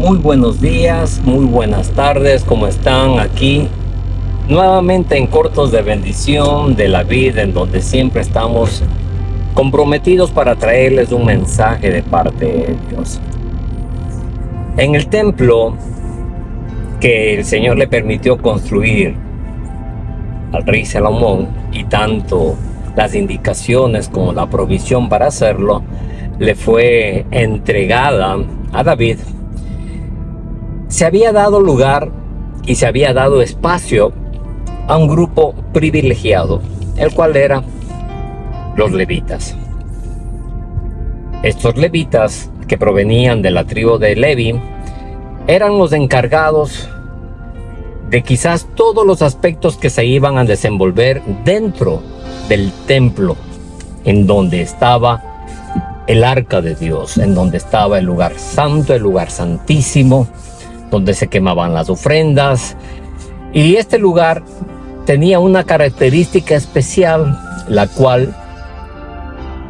Muy buenos días, muy buenas tardes, ¿cómo están? Aquí nuevamente en Cortos de Bendición de la Vida, en donde siempre estamos comprometidos para traerles un mensaje de parte de Dios. En el templo que el Señor le permitió construir al rey Salomón, y tanto las indicaciones como la provisión para hacerlo le fue entregada a David, se había dado lugar y se había dado espacio a un grupo privilegiado, el cual era los levitas. Estos levitas, que provenían de la tribu de Levi, eran los encargados de quizás todos los aspectos que se iban a desenvolver dentro del templo, en donde estaba el arca de Dios, en donde estaba el lugar santo, el lugar santísimo, donde se quemaban las ofrendas. Y este lugar tenía una característica especial, la cual,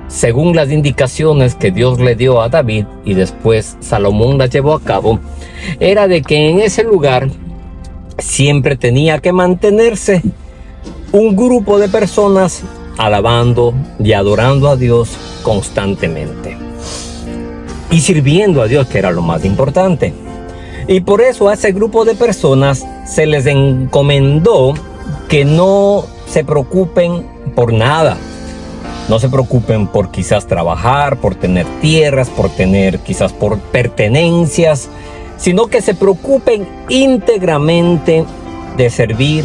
según las indicaciones que Dios le dio a David y después Salomón las llevó a cabo, era de que en ese lugar siempre tenía que mantenerse un grupo de personas alabando y adorando a Dios constantemente y sirviendo a Dios, que era lo más importante. Y por eso a ese grupo de personas se les encomendó que no se preocupen por nada. No se preocupen por quizás trabajar, por tener tierras, por tener quizás por pertenencias, sino que se preocupen íntegramente de servir,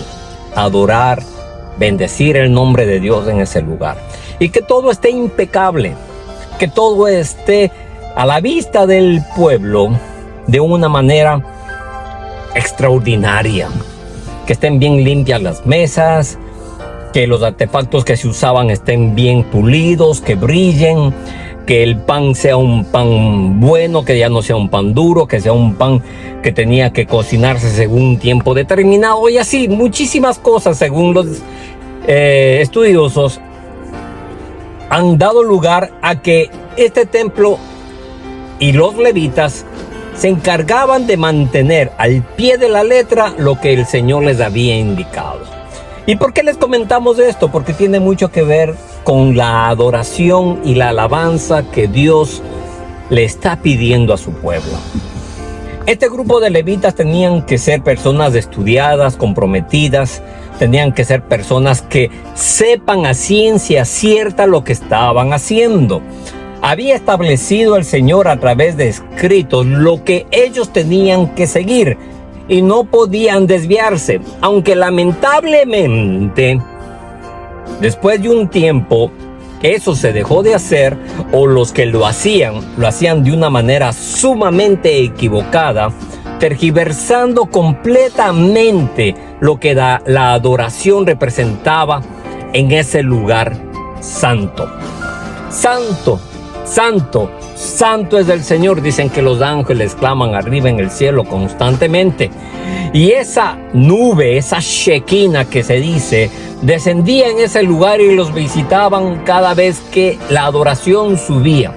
adorar, bendecir el nombre de Dios en ese lugar. Y que todo esté impecable, que todo esté a la vista del pueblo de una manera extraordinaria, que estén bien limpias las mesas, que los artefactos que se usaban estén bien pulidos, que brillen, que el pan sea un pan bueno, que ya no sea un pan duro, que sea un pan que tenía que cocinarse según un tiempo determinado, y así muchísimas cosas, según los estudiosos, han dado lugar a que este templo y los levitas se encargaban de mantener al pie de la letra lo que el Señor les había indicado. ¿Y por qué les comentamos esto? Porque tiene mucho que ver con la adoración y la alabanza que Dios le está pidiendo a su pueblo. Este grupo de levitas tenían que ser personas estudiadas, comprometidas, tenían que ser personas que sepan a ciencia cierta lo que estaban haciendo. Había establecido el Señor a través de escritos lo que ellos tenían que seguir y no podían desviarse, aunque lamentablemente después de un tiempo eso se dejó de hacer, o los que lo hacían de una manera sumamente equivocada, tergiversando completamente lo que la adoración representaba en ese lugar santo. Santo, santo, santo es el Señor, dicen que los ángeles claman arriba en el cielo constantemente. Y esa nube, esa Shekinah que se dice, descendía en ese lugar y los visitaban cada vez que la adoración subía.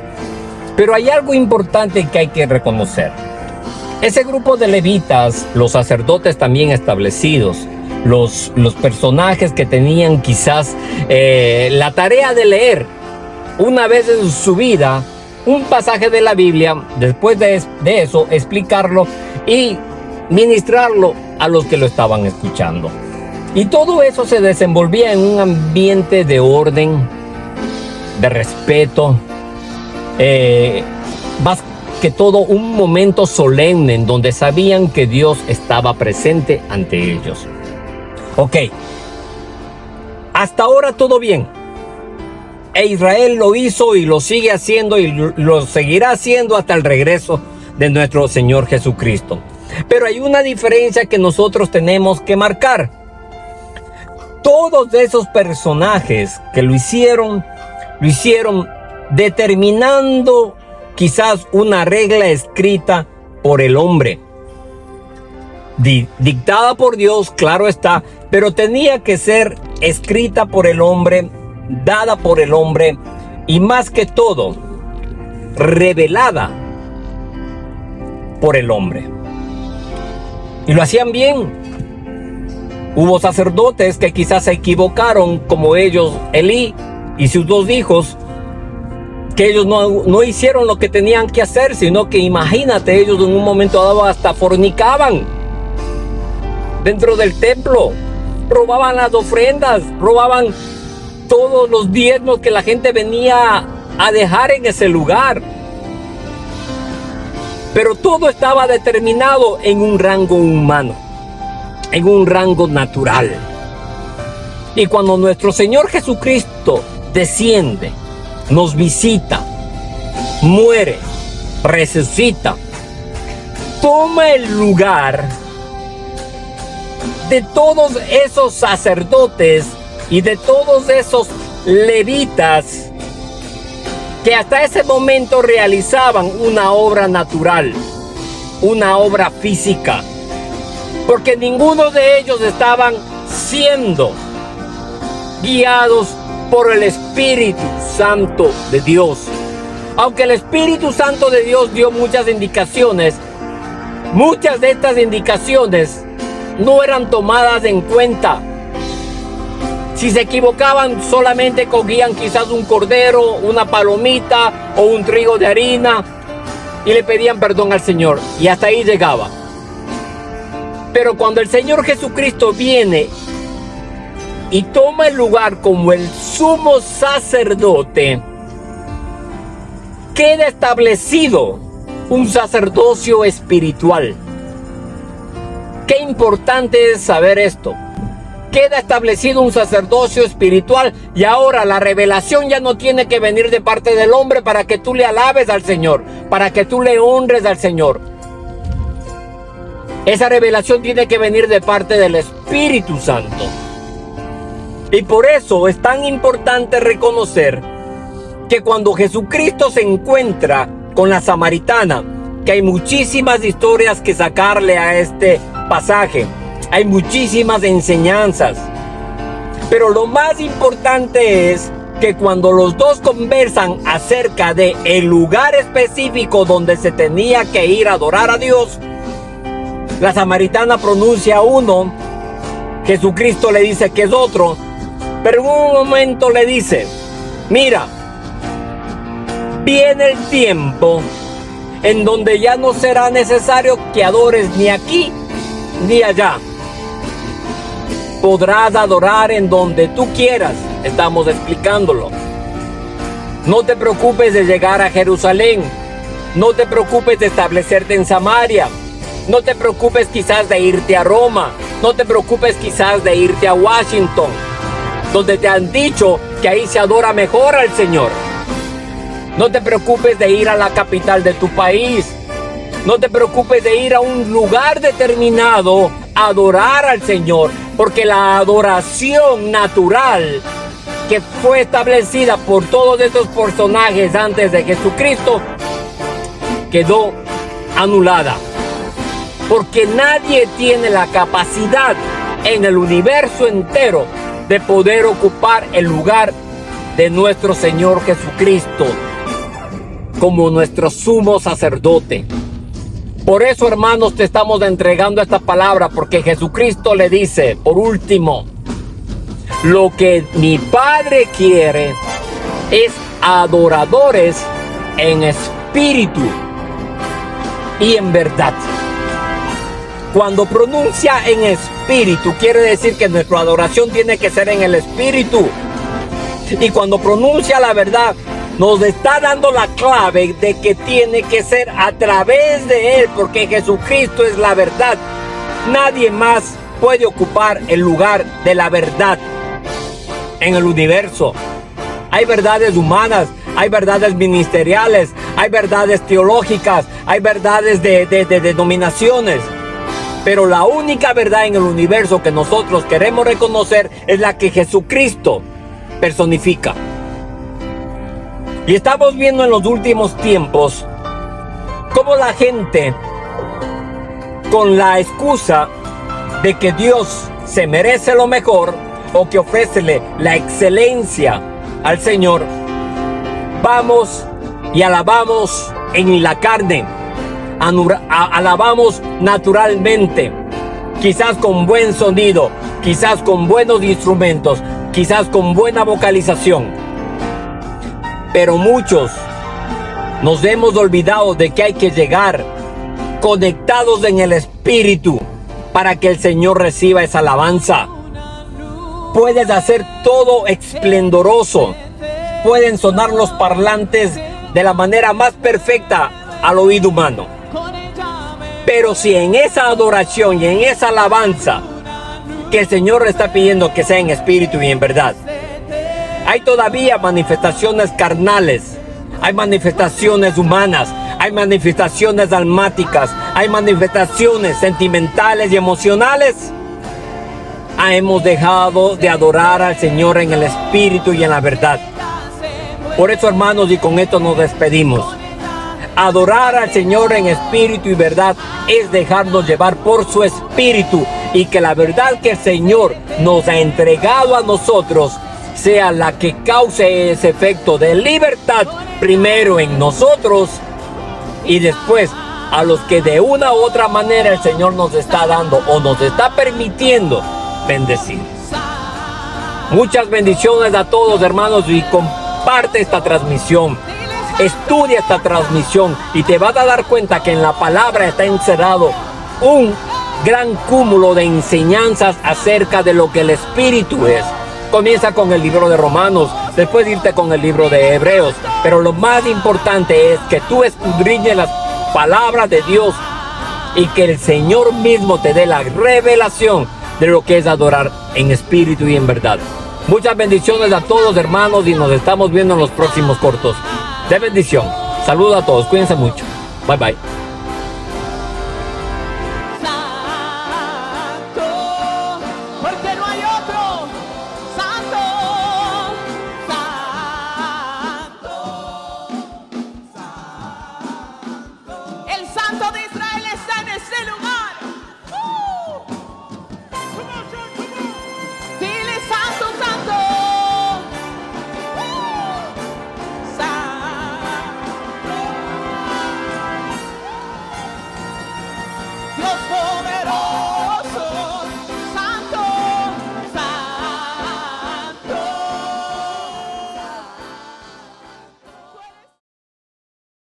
Pero hay algo importante que hay que reconocer. Ese grupo de levitas, los sacerdotes también establecidos, los personajes que tenían quizás la tarea de leer una vez en su vida un pasaje de la Biblia, después de eso explicarlo y ministrarlo a los que lo estaban escuchando. Y todo eso se desenvolvía en un ambiente de orden, de respeto, más que todo un momento solemne en donde sabían que Dios estaba presente ante ellos. Ok, hasta ahora todo bien. E Israel lo hizo y lo sigue haciendo y lo seguirá haciendo hasta el regreso de nuestro Señor Jesucristo. Pero hay una diferencia que nosotros tenemos que marcar. Todos esos personajes que lo hicieron determinando quizás una regla escrita por el hombre, dictada por Dios, claro está, pero tenía que ser escrita por el hombre, dada por el hombre, y más que todo, revelada por el hombre. Y lo hacían bien. Hubo sacerdotes que quizás se equivocaron, como ellos, Elí y sus 2 hijos, que ellos no hicieron lo que tenían que hacer, sino que imagínate, ellos en un momento dado hasta fornicaban dentro del templo, robaban las ofrendas, robaban todos los diezmos que la gente venía a dejar en ese lugar. Pero todo estaba determinado en un rango humano, en un rango natural. Y cuando nuestro Señor Jesucristo desciende, nos visita, muere, resucita, toma el lugar de todos esos sacerdotes y de todos esos levitas que hasta ese momento realizaban una obra natural, una obra física, porque ninguno de ellos estaban siendo guiados por el Espíritu Santo de Dios. Aunque el Espíritu Santo de Dios dio muchas indicaciones, muchas de estas indicaciones no eran tomadas en cuenta. Si se equivocaban, solamente cogían quizás un cordero, una palomita o un trigo de harina y le pedían perdón al Señor, y hasta ahí llegaba. Pero cuando el Señor Jesucristo viene y toma el lugar como el sumo sacerdote, queda establecido un sacerdocio espiritual. Qué importante es saber esto. Queda establecido un sacerdocio espiritual, y ahora la revelación ya no tiene que venir de parte del hombre para que tú le alabes al Señor, para que tú le honres al Señor. Esa revelación tiene que venir de parte del Espíritu Santo. Y por eso es tan importante reconocer que cuando Jesucristo se encuentra con la samaritana, que hay muchísimas historias que sacarle a este pasaje, hay muchísimas enseñanzas, pero lo más importante es que cuando los dos conversan acerca de el lugar específico donde se tenía que ir a adorar a Dios, la samaritana pronuncia uno, Jesucristo le dice que es otro, pero en un momento le dice: mira, viene el tiempo en donde ya no será necesario que adores ni aquí ni allá. Podrás adorar en donde tú quieras. Estamos explicándolo. No te preocupes de llegar a Jerusalén. No te preocupes de establecerte en Samaria. No te preocupes quizás de irte a Roma. No te preocupes quizás de irte a Washington, donde te han dicho que ahí se adora mejor al Señor. No te preocupes de ir a la capital de tu país. No te preocupes de ir a un lugar determinado a adorar al Señor, porque la adoración natural que fue establecida por todos estos personajes antes de Jesucristo quedó anulada, porque nadie tiene la capacidad en el universo entero de poder ocupar el lugar de nuestro Señor Jesucristo como nuestro sumo sacerdote. Por eso, hermanos, te estamos entregando esta palabra, porque Jesucristo le dice, por último, lo que mi Padre quiere es adoradores en espíritu y en verdad. Cuando pronuncia en espíritu, quiere decir que nuestra adoración tiene que ser en el espíritu. Y cuando pronuncia la verdad, nos está dando la clave de que tiene que ser a través de Él, porque Jesucristo es la verdad. Nadie más puede ocupar el lugar de la verdad en el universo. Hay verdades humanas, hay verdades ministeriales, hay verdades teológicas, hay verdades de denominaciones. Pero la única verdad en el universo que nosotros queremos reconocer es la que Jesucristo personifica. Y estamos viendo en los últimos tiempos cómo la gente, con la excusa de que Dios se merece lo mejor o que ofrécele la excelencia al Señor, vamos y alabamos en la carne, alabamos naturalmente, quizás con buen sonido, quizás con buenos instrumentos, quizás con buena vocalización. Pero muchos nos hemos olvidado de que hay que llegar conectados en el Espíritu para que el Señor reciba esa alabanza. Puedes hacer todo esplendoroso, pueden sonar los parlantes de la manera más perfecta al oído humano, pero si en esa adoración y en esa alabanza que el Señor le está pidiendo que sea en espíritu y en verdad, hay todavía manifestaciones carnales, hay manifestaciones humanas, hay manifestaciones almáticas, hay manifestaciones sentimentales y emocionales, hemos dejado de adorar al Señor en el espíritu y en la verdad. Por eso, hermanos, y con esto nos despedimos. Adorar al Señor en espíritu y verdad es dejarnos llevar por su espíritu, y que la verdad que el Señor nos ha entregado a nosotros sea la que cause ese efecto de libertad, primero en nosotros y después a los que de una u otra manera el Señor nos está dando o nos está permitiendo bendecir. Muchas bendiciones a todos, hermanos, y comparte esta transmisión, estudia esta transmisión y te vas a dar cuenta que en la palabra está encerrado un gran cúmulo de enseñanzas acerca de lo que el Espíritu es. Comienza con el libro de Romanos, después irte con el libro de Hebreos, pero lo más importante es que tú escudriñes las palabras de Dios y que el Señor mismo te dé la revelación de lo que es adorar en espíritu y en verdad. Muchas bendiciones a todos, hermanos, y nos estamos viendo en los próximos cortos. De bendición. Saludos a todos, cuídense mucho. Bye bye. Dios